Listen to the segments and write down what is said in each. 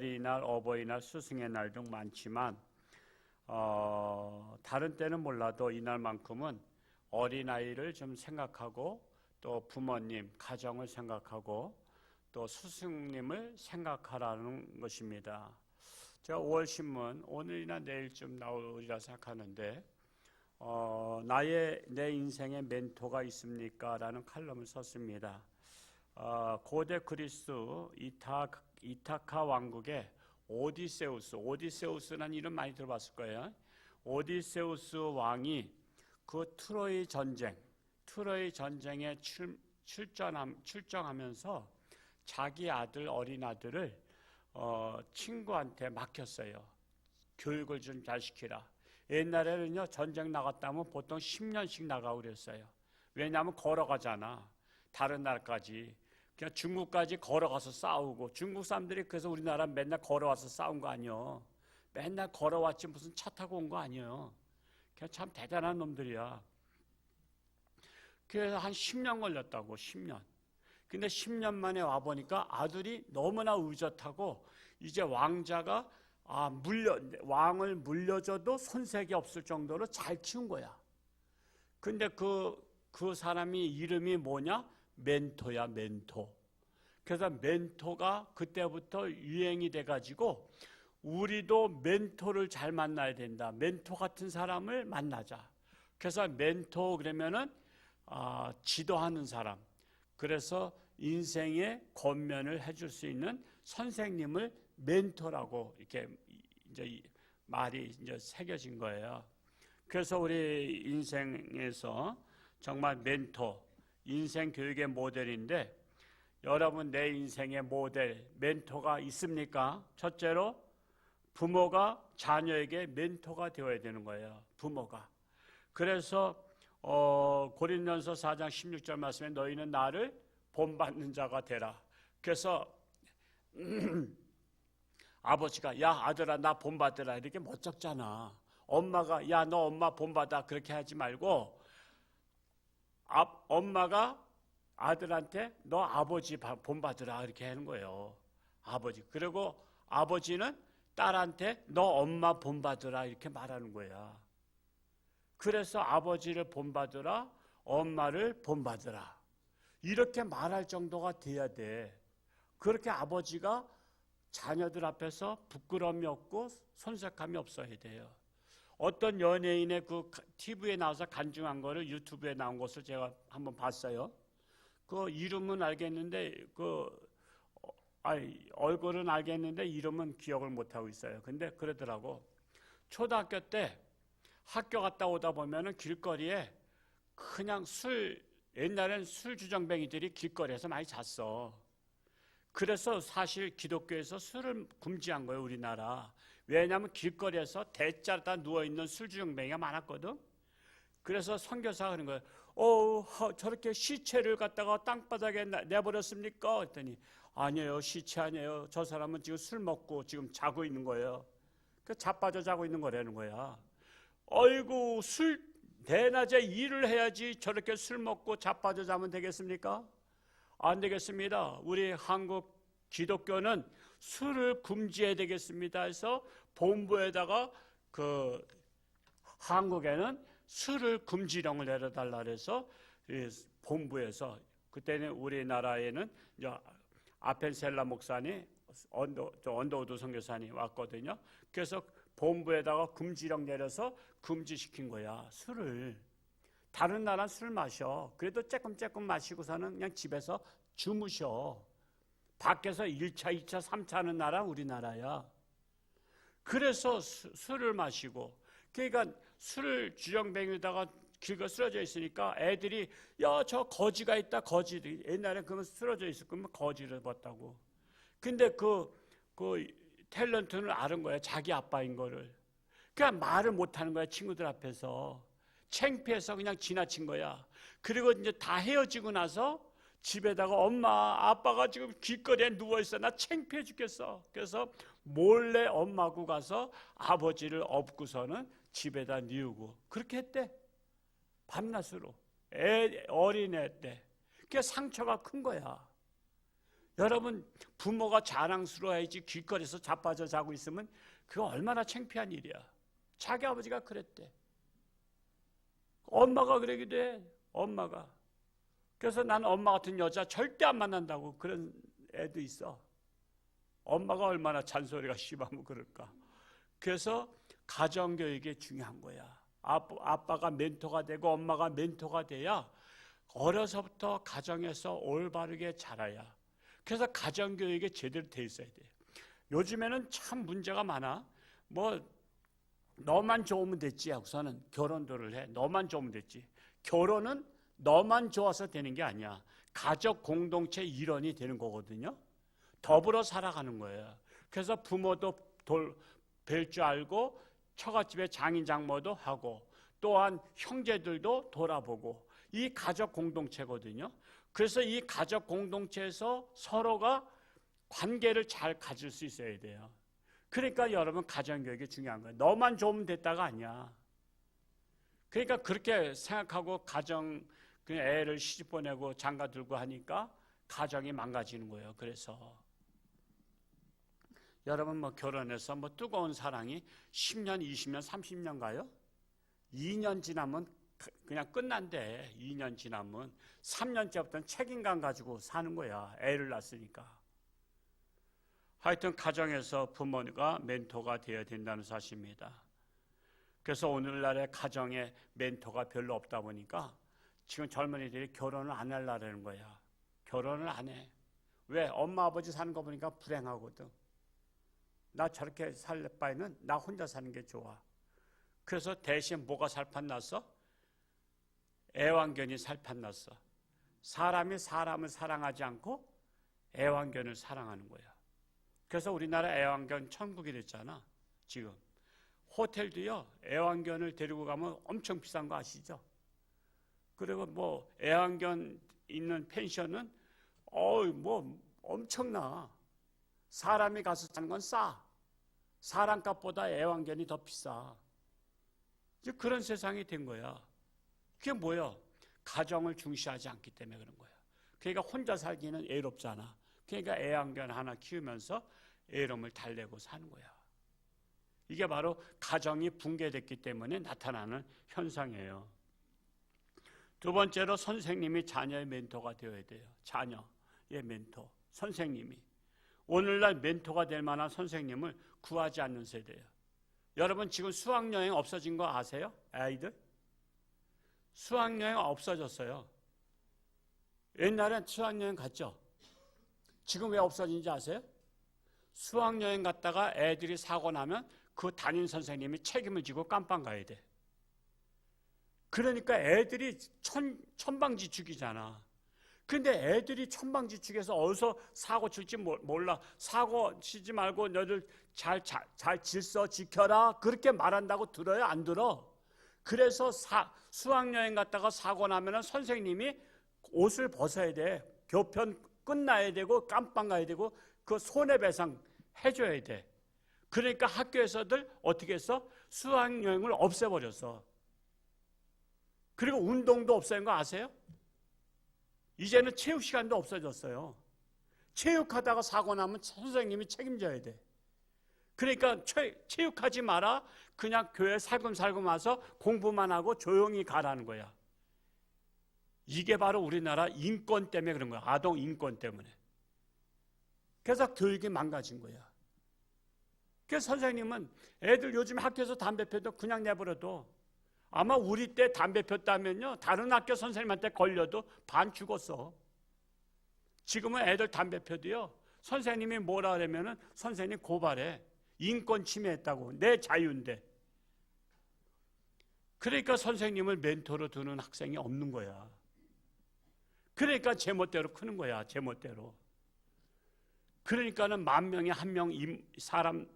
어린이날, 어버이날, 스승의 날 등 많지만 다른 때는 몰라도 이날만큼은 어린아이를 좀 생각하고 또 부모님, 가정을 생각하고 또 스승님을 생각하라는 것입니다. 제가 5월 신문 오늘이나 내일쯤 나오리라 생각하는데 내 인생의 멘토가 있습니까? 라는 칼럼을 썼습니다. 고대 그리스 이타카 왕국의 오디세우스라는 이름 많이 들어봤을 거예요. 오디세우스 왕이 그 트로이 전쟁에 출정하면서 자기 어린 아들을 친구한테 맡겼어요. 교육을 좀 잘 시키라. 옛날에는요, 전쟁 나갔다면 보통 10년씩 나가고 그랬어요. 왜냐하면 걸어가잖아. 다른 나라까지. 그냥 중국까지 걸어가서 싸우고, 중국 사람들이 그래서 우리나라 맨날 걸어와서 싸운 거 아니에요. 맨날 걸어왔지 무슨 차 타고 온 거 아니에요. 그냥 참 대단한 놈들이야. 그래서 한 10년 걸렸다고, 10년. 근데 10년 만에 와보니까 아들이 너무나 의젓하고 이제 왕자가 왕을 물려줘도 손색이 없을 정도로 잘 키운 거야. 근데 그 사람이 이름이 뭐냐? 멘토야, 멘토. 그래서 멘토가 그때부터 유행이 돼가지고 우리도 멘토를 잘 만나야 된다. 멘토 같은 사람을 만나자. 그래서 멘토 그러면은 지도하는 사람. 그래서 인생의 권면을 해줄 수 있는 선생님을 멘토라고 이렇게 이제 말이 이제 새겨진 거예요. 그래서 우리 인생에서 정말 멘토, 인생 교육의 모델인데 여러분 내 인생의 모델, 멘토가 있습니까? 첫째로 부모가 자녀에게 멘토가 되어야 되는 거예요. 부모가. 그래서 고린도전서 4장 16절 말씀에 너희는 나를 본받는 자가 되라. 그래서 아버지가 야 아들아 나 본받으라 이렇게 멋쩍잖아. 엄마가 야 너 엄마 본받아 그렇게 하지 말고 엄마가 아들한테 너 아버지 본받으라 이렇게 하는 거예요. 아버지. 그리고 아버지는 딸한테 너 엄마 본받으라 이렇게 말하는 거야. 그래서 아버지를 본받으라, 엄마를 본받으라 이렇게 말할 정도가 돼야 돼. 그렇게 아버지가 자녀들 앞에서 부끄러움이 없고 손색함이 없어야 돼요. 어떤 연예인의 그 TV에 나와서 간증한 거를 유튜브에 나온 것을 제가 한번 봤어요. 그 이름은 알겠는데 얼굴은 알겠는데 이름은 기억을 못하고 있어요. 근데 그러더라고. 초등학교 때 학교 갔다 오다 보면은 길거리에 그냥 옛날엔 술 주정뱅이들이 길거리에서 많이 잤어. 그래서 사실 기독교에서 술을 금지한 거예요, 우리나라. 왜냐하면 길거리에서 대자로 누워있는 술 주정뱅이가 많았거든. 그래서 선교사가 그런 거예요. 저렇게 시체를 갖다가 땅바닥에 내버렸습니까? 그랬더니 아니에요, 시체 아니에요. 저 사람은 지금 술 먹고 지금 자고 있는 거예요. 그 자빠져 자고 있는 거라는 거야. 어이구, 대낮에 일을 해야지 저렇게 술 먹고 자빠져 자면 되겠습니까? 안 되겠습니다. 우리 한국 기독교는 술을 금지해야 되겠습니다. 해서 본부에다가 한국에는 술을 금지령을 내려달라 그래서 본부에서 그때는 우리나라에는 아펜셀라 목사님, 언더우드 선교사님 왔거든요. 그래서 본부에다가 금지령 내려서 금지시킨 거야, 술을. 다른 나라는 술 마셔. 그래도 조금 마시고서는 그냥 집에서 주무셔. 밖에서 1차, 2차, 3차 하는 나라 우리나라야. 그래서 술을 마시고, 그러니까 술 주정뱅이에다가 길거 쓰러져 있으니까 애들이 야, 저 거지가 있다, 거지. 옛날에 그러면 쓰러져 있을 거면 거지를 봤다고. 근데 그 탤런트는 아는 거야, 자기 아빠인 거를. 그냥 말을 못 하는 거야, 친구들 앞에서. 창피해서 그냥 지나친 거야. 그리고 이제 다 헤어지고 나서 집에다가 엄마, 아빠가 지금 길거리에 누워있어. 나 창피해 죽겠어. 그래서 몰래 엄마하고 가서 아버지를 업고서는 집에다 뉘우고 그렇게 했대. 밤낮으로. 어린애 때. 그게 상처가 큰 거야. 여러분 부모가 자랑스러워야지 길거리에서 자빠져 자고 있으면 그거 얼마나 창피한 일이야. 자기 아버지가 그랬대. 엄마가 그러기도 해. 엄마가. 그래서 나는 엄마 같은 여자 절대 안 만난다고 그런 애도 있어. 엄마가 얼마나 잔소리가 심하면 그럴까. 그래서 가정교육이 중요한 거야. 아빠가 멘토가 되고 엄마가 멘토가 돼야 어려서부터 가정에서 올바르게 자라야. 그래서 가정교육이 제대로 돼 있어야 돼. 요즘에는 참 문제가 많아. 뭐 너만 좋으면 됐지 하고서는 결혼도를 해. 너만 좋으면 됐지. 결혼은 너만 좋아서 되는 게 아니야. 가족 공동체 일원이 되는 거거든요. 더불어 살아가는 거예요. 그래서 부모도 뵐 줄 알고 처갓집에 장인 장모도 하고 또한 형제들도 돌아보고 이 가족 공동체거든요. 그래서 이 가족 공동체에서 서로가 관계를 잘 가질 수 있어야 돼요. 그러니까 여러분 가정교육이 중요한 거예요. 너만 좋으면 됐다가 아니야. 그러니까 그렇게 생각하고 가정 그냥 애를 시집 보내고 장가 들고 하니까 가정이 망가지는 거예요. 그래서 여러분 뭐 결혼해서 뭐 뜨거운 사랑이 10년, 20년, 30년 가요? 2년 지나면 그냥 끝난대. 2년 지나면 3년째부터는 책임감 가지고 사는 거야. 애를 낳았으니까. 하여튼 가정에서 부모가 멘토가 되어야 된다는 사실입니다. 그래서 오늘날의 가정에 멘토가 별로 없다 보니까 지금 젊은이들이 결혼을 안 하려는 거야. 결혼을 안 해. 왜? 엄마 아버지 사는 거 보니까 불행하거든. 나 저렇게 살 바에는 나 혼자 사는 게 좋아. 그래서 대신 뭐가 살판났어? 애완견이 살판났어. 사람이 사람을 사랑하지 않고 애완견을 사랑하는 거야. 그래서 우리나라 애완견 천국이 됐잖아. 지금 호텔도요 애완견을 데리고 가면 엄청 비싼 거 아시죠? 그리고 뭐 애완견 있는 펜션은 뭐 엄청나. 사람이 가서 사는 건 싸. 사람 값보다 애완견이 더 비싸. 이제 그런 세상이 된 거야. 그게 뭐야? 가정을 중시하지 않기 때문에 그런 거야. 그러니까 혼자 살기는 애롭잖아. 그러니까 애완견 하나 키우면서 애로움을 달래고 사는 거야. 이게 바로 가정이 붕괴됐기 때문에 나타나는 현상이에요. 두 번째로 선생님이 자녀의 멘토가 되어야 돼요. 자녀의 멘토, 선생님이. 오늘날 멘토가 될 만한 선생님을 구하지 않는 세대예요. 여러분 지금 수학여행 없어진 거 아세요? 아이들? 수학여행 없어졌어요. 옛날엔 수학여행 갔죠? 지금 왜 없어진지 아세요? 수학여행 갔다가 애들이 사고 나면 그 담임 선생님이 책임을 지고 깜빵 가야 돼. 그러니까 애들이 천방지축이잖아. 근데 애들이 천방지축에서 어디서 사고 칠지 몰라. 사고 치지 말고 너들 잘 질서 지켜라. 그렇게 말한다고 들어요? 안 들어? 그래서 수학여행 갔다가 사고 나면 선생님이 옷을 벗어야 돼. 교편 끝나야 되고 깜빵 가야 되고 그 손해배상 해줘야 돼. 그러니까 학교에서들 어떻게 했어? 수학여행을 없애버렸어. 그리고 운동도 없애는 거 아세요? 이제는 체육 시간도 없어졌어요. 체육하다가 사고 나면 선생님이 책임져야 돼. 그러니까 체육하지 마라. 그냥 교회 살금살금 와서 공부만 하고 조용히 가라는 거야. 이게 바로 우리나라 인권 때문에 그런 거야. 아동 인권 때문에. 그래서 교육이 망가진 거야. 그래서 선생님은 애들 요즘 학교에서 담배 펴도 그냥 내버려둬. 아마 우리 때 담배 폈다면요 다른 학교 선생님한테 걸려도 반 죽었어. 지금은 애들 담배 펴도요 선생님이 뭐라 그러면은 선생님 고발해. 인권 침해했다고. 내 자유인데. 그러니까 선생님을 멘토로 두는 학생이 없는 거야. 그러니까 제멋대로 크는 거야. 제멋대로. 그러니까는 10,000명에 1명 사람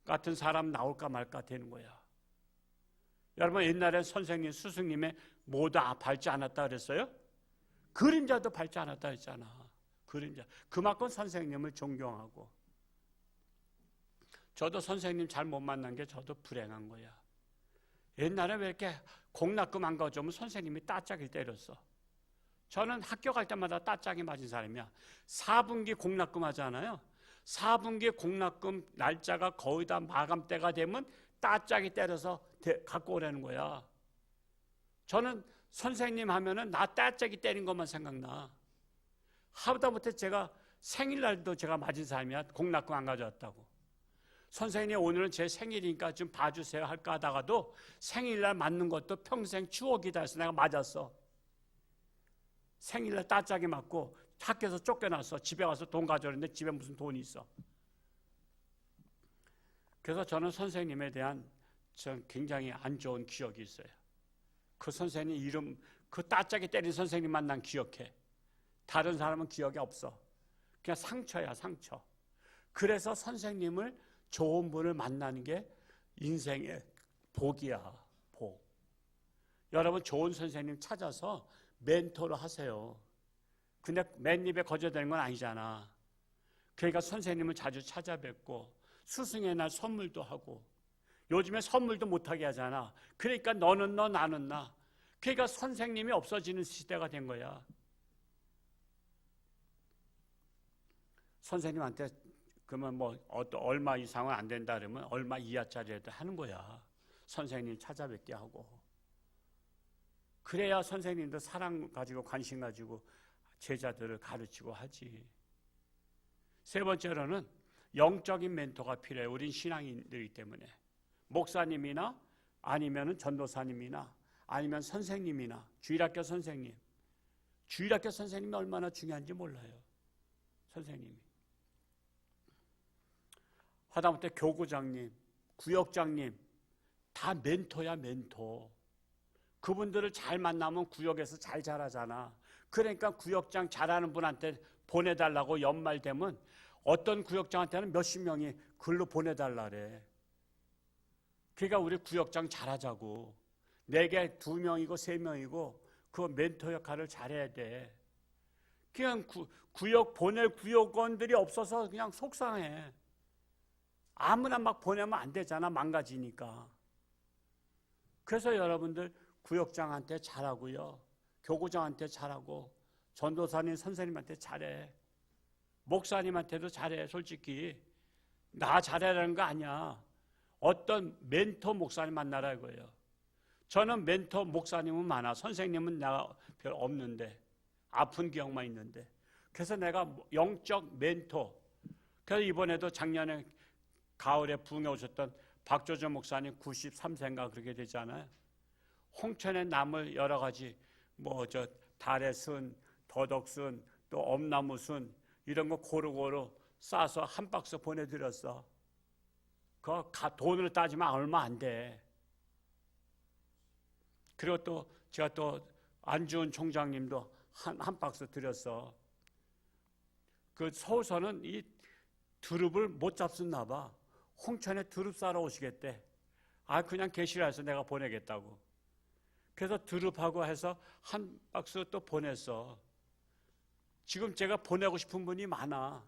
같은 사람 나올까 말까 되는 거야. 여러분 옛날에 선생님, 스승님의 모두 밟지 않았다 그랬어요? 그림자도 밟지 않았다 했잖아. 그림자. 그만큼 선생님을 존경하고. 저도 선생님 잘 못 만난 게 저도 불행한 거야. 옛날에 왜 이렇게 공납금 안 가져오면 선생님이 따짝이 때렸어. 저는 학교 갈 때마다 따짝이 맞은 사람이야. 4분기 공납금 하잖아요. 4분기 공납금 날짜가 거의 다 마감 때가 되면 따짝이 때려서 갖고 오라는 거야. 저는 선생님 하면은 나 따짝이 때린 것만 생각나. 하다못해 제가 생일날도 제가 맞은 사람이야. 공납금 안 가져왔다고. 선생님 오늘은 제 생일이니까 좀 봐주세요 할까 하다가도 생일날 맞는 것도 평생 추억이다 해서 내가 맞았어. 생일날 따짝이 맞고 학교에서 쫓겨났어. 집에 가서 돈 가져오는데 집에 무슨 돈이 있어. 그래서 저는 선생님에 대한 전 굉장히 안 좋은 기억이 있어요. 그 선생님 이름, 그 따짝이 때린 선생님만 난 기억해. 다른 사람은 기억이 없어. 그냥 상처야, 상처. 그래서 선생님을 좋은 분을 만나는 게 인생의 복이야, 복. 여러분 좋은 선생님 찾아서 멘토를 하세요. 근데 맨입에 거저되는 건 아니잖아. 그러니까 선생님을 자주 찾아뵙고 스승의 날 선물도 하고 요즘에 선물도 못하게 하잖아. 그러니까 너는 너 나는 나. 그러니까 선생님이 없어지는 시대가 된 거야. 선생님한테 그러면 뭐 얼마 이상은 안 된다 그러면 얼마 이하짜리라도 하는 거야. 선생님 찾아뵙게 하고. 그래야 선생님도 사랑 가지고 관심 가지고 제자들을 가르치고 하지. 세 번째로는 영적인 멘토가 필요해. 우린 신앙인들이기 때문에. 목사님이나 아니면 전도사님이나 아니면 선생님이나 주일학교 선생님. 주일학교 선생님이 얼마나 중요한지 몰라요. 선생님이. 하다못해 교구장님, 구역장님 다 멘토야, 멘토. 그분들을 잘 만나면 구역에서 잘 자라잖아. 그러니까 구역장 잘하는 분한테 보내달라고 연말 되면 어떤 구역장한테는 몇십 명이 글로 보내달라 그래. 그러니까 우리 구역장 잘하자고. 내게 2명이고 3명이고 그 멘토 역할을 잘해야 돼. 그냥 구역 보낼 구역원들이 없어서 그냥 속상해. 아무나 막 보내면 안 되잖아. 망가지니까. 그래서 여러분들 구역장한테 잘하고요. 교구장한테 잘하고 전도사님 선생님한테 잘해. 목사님한테도 잘해. 솔직히 나 잘해라는 거 아니야. 어떤 멘토 목사님 만나라 이거예요. 저는 멘토 목사님은 많아. 선생님은 내가 별 없는데 아픈 기억만 있는데. 그래서 내가 영적 멘토. 그래서 이번에도 작년에 가을에 부흥에 오셨던 박조전 목사님 93세인가 그렇게 되잖아요. 홍천의 나물 여러 가지 달의 순, 더덕순, 또 엄나무순 이런 거 고루고루 싸서 한 박스 보내드렸어. 그거 돈으로 따지면 얼마 안 돼. 그리고 또 제가 또 안주은 총장님도 한 박스 드렸어. 그 서울서는 이 두릅을 못 잡수나 봐. 홍천에 두릅 싸러 오시겠대. 그냥 계시라해서 내가 보내겠다고. 그래서 두릅하고 해서 한 박스 또 보냈어. 지금 제가 보내고 싶은 분이 많아.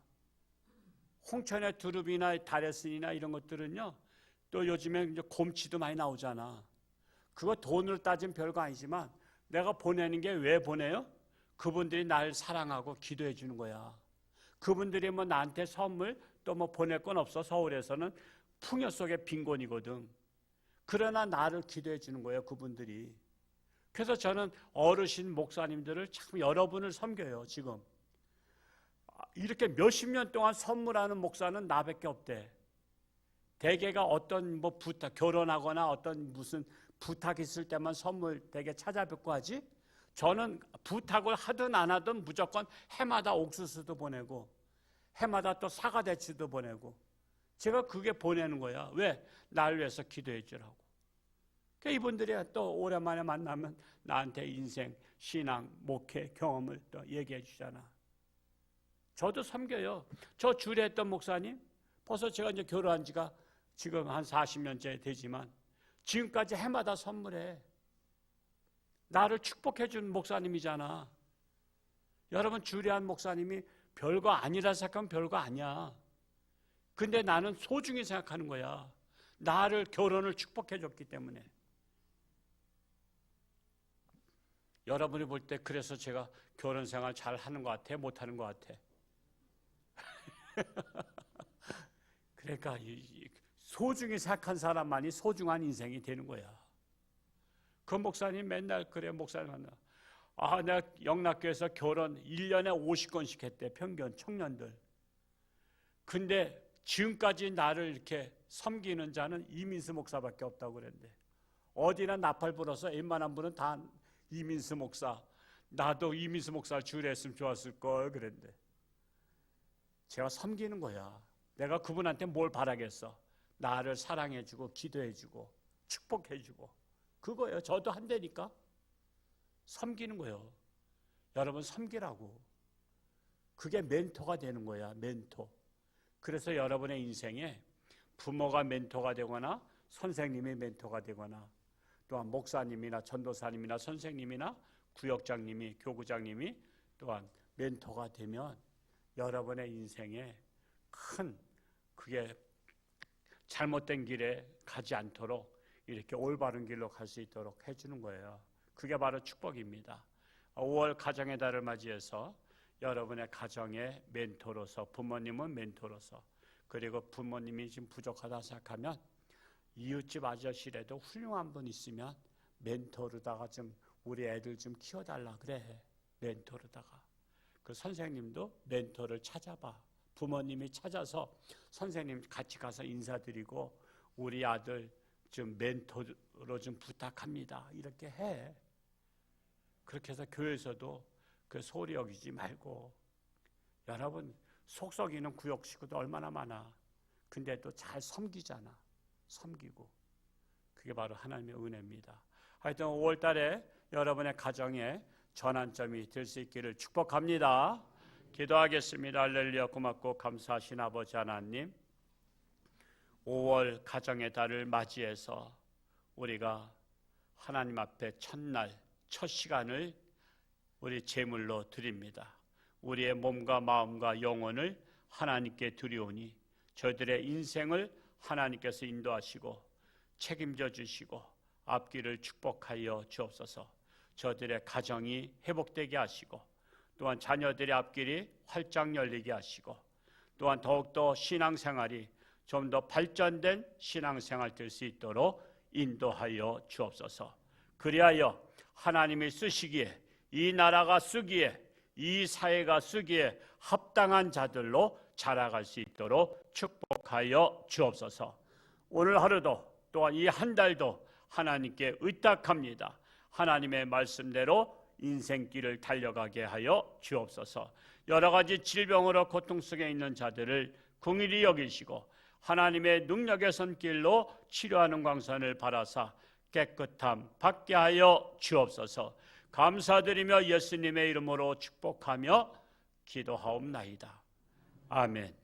홍천의 두릅이나 다래순이나 이런 것들은요. 또 요즘에 이제 곰치도 많이 나오잖아. 그거 돈으로 따지면 별거 아니지만 내가 보내는 게 왜 보내요? 그분들이 날 사랑하고 기도해 주는 거야. 그분들이 뭐 나한테 선물 또 뭐 보낼 건 없어. 서울에서는 풍요 속의 빈곤이거든. 그러나 나를 기도해 주는 거예요. 그분들이. 그래서 저는 어르신 목사님들을 참 여러분을 섬겨요. 지금 이렇게 몇십 년 동안 선물하는 목사는 나밖에 없대. 대개가 어떤 뭐 부탁, 결혼하거나 어떤 무슨 부탁 있을 때만 선물 대개 찾아뵙고 하지. 저는 부탁을 하든 안 하든 무조건 해마다 옥수수도 보내고 해마다 또 사과대추도 보내고 제가 그게 보내는 거야. 왜? 날 위해서 기도해 주라고. 그러니까 이분들이 또 오랜만에 만나면 나한테 인생, 신앙, 목회, 경험을 또 얘기해 주잖아. 저도 섬겨요. 저 주례 했던 목사님 벌써 제가 이제 결혼한 지가 지금 한 40년째 되지만 지금까지 해마다 선물해. 나를 축복해 준 목사님이잖아. 여러분 주례한 목사님이 별거 아니라 생각하면 별거 아니야. 근데 나는 소중히 생각하는 거야. 나를 결혼을 축복해 줬기 때문에. 여러분이 볼 때 그래서 제가 결혼 생활 잘 하는 것 같아? 못 하는 것 같아? 그러니까 소중히 생각한 사람만이 소중한 인생이 되는 거야. 그 목사님 맨날 그래, 목사님 만나. 내가 영락교에서 결혼 1년에 50건씩 했대, 평균 청년들. 근데 지금까지 나를 이렇게 섬기는 자는 이민수 목사밖에 없다고 그랬는데, 어디나 나팔 불어서 웬만한 분은 다 이민수 목사, 나도 이민수 목사를 주례했으면 좋았을 걸 그랬는데, 제가 섬기는 거야. 내가 그분한테 뭘 바라겠어? 나를 사랑해주고 기도해주고 축복해주고, 그거예요. 저도 한다니까. 섬기는 거예요. 여러분 섬기라고. 그게 멘토가 되는 거야, 멘토. 그래서 여러분의 인생에 부모가 멘토가 되거나 선생님이 멘토가 되거나, 또한 목사님이나 전도사님이나 선생님이나 구역장님이, 교구장님이 또한 멘토가 되면 여러분의 인생에 큰, 그게 잘못된 길에 가지 않도록 이렇게 올바른 길로 갈 수 있도록 해주는 거예요. 그게 바로 축복입니다. 5월 가정의 달을 맞이해서 여러분의 가정의 멘토로서, 부모님은 멘토로서, 그리고 부모님이 지금 부족하다 생각하면 이웃집 아저씨라도 훌륭한 분 있으면 멘토로다가 좀 우리 애들 좀 키워달라 그래. 멘토로다가. 그 선생님도 멘토를 찾아봐. 부모님이 찾아서 선생님 같이 가서 인사드리고 우리 아들 좀 멘토로 좀 부탁합니다. 이렇게 해. 그렇게 해서 교회에서도 그 소리 여기지 말고, 여러분 속썩이는 구역 식구도 얼마나 많아. 근데 또 잘 섬기잖아. 섬기고. 그게 바로 하나님의 은혜입니다. 하여튼 5월 달에 여러분의 가정에 전환점이 될 수 있기를 축복합니다. 기도하겠습니다. 할렐루야. 고맙고 감사하신 아버지 하나님, 5월 가정의 달을 맞이해서 우리가 하나님 앞에 첫날, 첫 시간을 우리 제물로 드립니다. 우리의 몸과 마음과 영혼을 하나님께 드리오니 저희들의 인생을 하나님께서 인도하시고 책임져 주시고 앞길을 축복하여 주옵소서. 저들의 가정이 회복되게 하시고, 또한 자녀들의 앞길이 활짝 열리게 하시고, 또한 더욱더 신앙생활이 좀 더 발전된 신앙생활 될 수 있도록 인도하여 주옵소서. 그리하여 하나님이 쓰시기에, 이 나라가 쓰기에, 이 사회가 쓰기에 합당한 자들로 자라갈 수 있도록 축복하여 주옵소서. 오늘 하루도 또한 이 한 달도 하나님께 의탁합니다. 하나님의 말씀대로 인생길을 달려가게 하여 주옵소서. 여러 가지 질병으로 고통 속에 있는 자들을 긍휼히 여기시고 하나님의 능력의 손길로 치료하는 광선을 바라사 깨끗함 받게 하여 주옵소서. 감사드리며 예수님의 이름으로 축복하며 기도하옵나이다. 아멘.